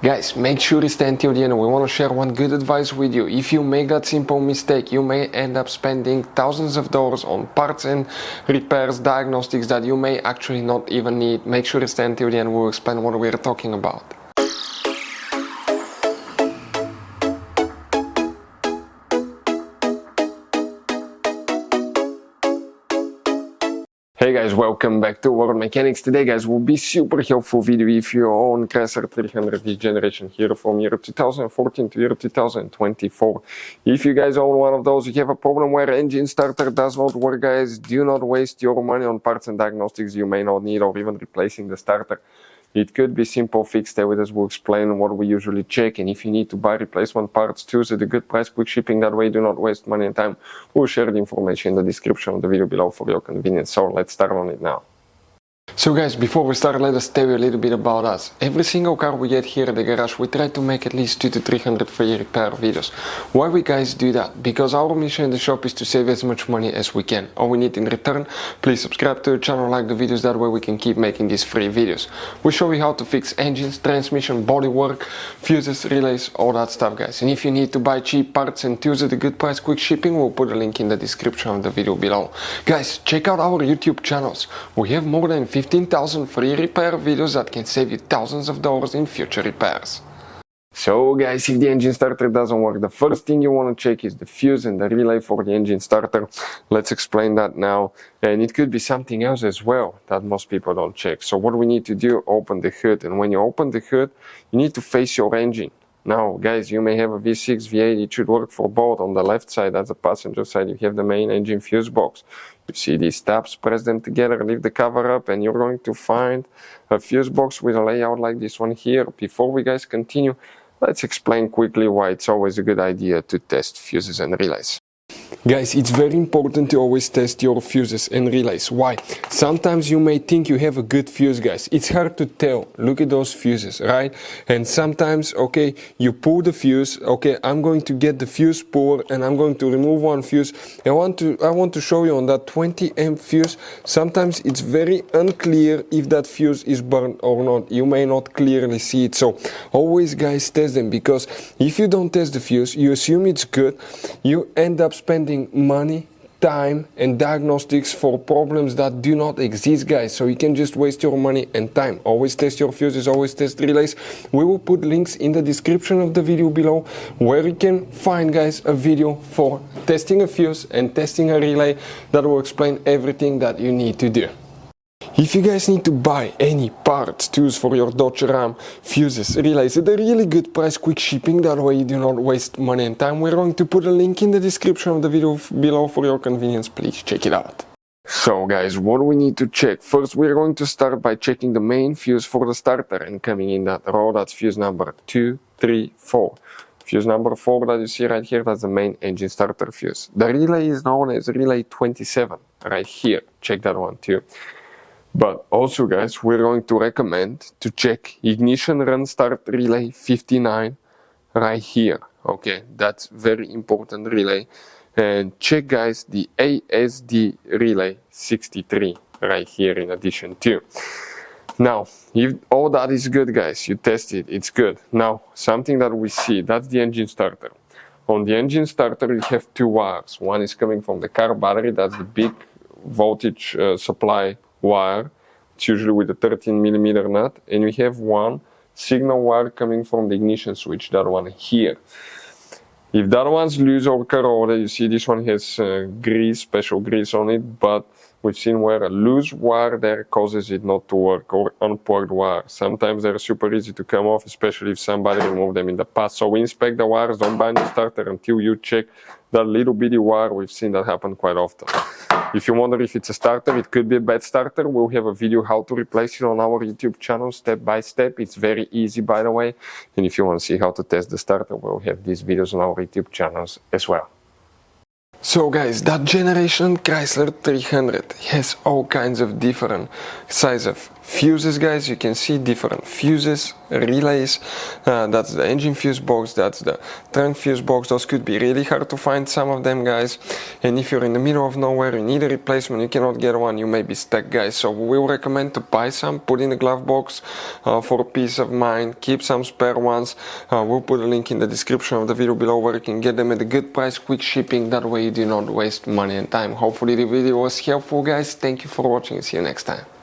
Guys, make sure you stay until the end. We want to share one good advice with you. If you make that simple mistake, you may end up spending thousands of dollars on parts and repairs, diagnostics that you may actually not even need. Make sure you stay until the end. We'll explain what we're talking about. Hey guys, welcome back to World Mechanics. Today guys will be super helpful video if you own Chrysler 300 this generation here from year 2014 to year 2024. If you guys own one of those, you have a problem where engine starter does not work, guys, do not waste your money on parts and diagnostics you may not need or even replacing the starter. It could be simple fix. Stay with us, we'll explain what we usually check, and if you need to buy replacement parts, choose at a good price, quick shipping, that way do not waste money and time. We'll share the information in the description of the video below for your convenience. So let's start on it now. So guys, before we start, let us tell you a little bit about us. Every single car we get here at the garage, we try to make at least 200 to 300 free repair videos. Why we guys do that? Because our mission in the shop is to save as much money as we can. All we need in return, please subscribe to the channel, like the videos, that way we can keep making these free videos. We show you how to fix engines, transmission, bodywork, fuses, relays, all that stuff, guys. And if you need to buy cheap parts and tools at a good price, quick shipping, we'll put a link in the description of the video below. Guys, check out our YouTube channels. We have more than 15,000 free repair videos that can save you thousands of dollars in future repairs. So guys, if the engine starter doesn't work, the first thing you want to check is the fuse and the relay for the engine starter. Let's explain that now. And it could be something else as well that most people don't check. So what we need to do, open the hood. And when you open the hood, you need to face your engine. Now guys, you may have a V6, V8, it should work for both. On the left side, that's the passenger side, you have the main engine fuse box. You see these tabs, press them together, leave the cover up, and you're going to find a fuse box with a layout like this one here. Before we guys continue, let's explain quickly why it's always a good idea to test fuses and relays. Guys, it's very important to always test your fuses and relays. Why? Sometimes you may think you have a good fuse, guys. It's hard to tell. Look at those fuses, right? And sometimes, okay, you pull the fuse. Okay, I'm going to get the fuse puller and I'm going to remove one fuse. I want to show you on that 20 amp fuse. Sometimes it's very unclear if that fuse is burned or not. You may not clearly see it. So always, guys, test them, because if you don't test the fuse, you assume it's good. You end up spending money, time and diagnostics for problems that do not exist, guys. So you can just waste your money and time. Always test your fuses, always test relays. We will put links in the description of the video below where you can find, guys, a video for testing a fuse and testing a relay that will explain everything that you need to do. If you guys need to buy any parts, tools for your Dodge Ram, fuses, relays at a really good price, quick shipping, that way you do not waste money and time, we're going to put a link in the description of the video below for your convenience. Please check it out. So guys, what do we need to check? First, we're going to start by checking the main fuse for the starter, and coming in that row, that's fuse number 2, 3, 4. Fuse number 4 that you see right here, that's the main engine starter fuse. The relay is known as relay 27, right here. Check that one too. But also, guys, we're going to recommend to check ignition run start relay 59 right here. Okay, that's very important relay. And check, guys, the ASD relay 63 right here in addition to. Now, if all that is good, guys, you test it, it's good. Now, something that we see, that's the engine starter. On the engine starter, you have two wires. One is coming from the car battery, that's the big voltage supply wire. It's usually with a 13mm nut, and we have one signal wire coming from the ignition switch, that one here. If that one's loose or corroded, you see this one has grease, special grease on it, but we've seen where a loose wire there causes it not to work, or unplugged wire. Sometimes they're super easy to come off, especially if somebody removed them in the past. So we inspect the wires, don't bind the starter until you check that little bitty wire. We've seen that happen quite often. If you wonder if it's a starter, it could be a bad starter, we'll have a video how to replace it on our YouTube channel step by step. It's very easy, by the way. And if you want to see how to test the starter, we'll have these videos on our YouTube channels as well. So guys, that generation Chrysler 300 has all kinds of different size of fuses, guys. You can see different fuses, relays, that's the engine fuse box, that's the trunk fuse box. Those could be really hard to find, some of them, guys. And if you're in the middle of nowhere, you need a replacement, you cannot get one, you may be stuck, guys. So we will recommend to buy some, put in the glove box for peace of mind, keep some spare ones. We'll put a link in the description of the video below where you can get them at a good price, quick shipping, that way you do not waste money and time. Hopefully the video was helpful, guys. Thank you for watching, see you next time.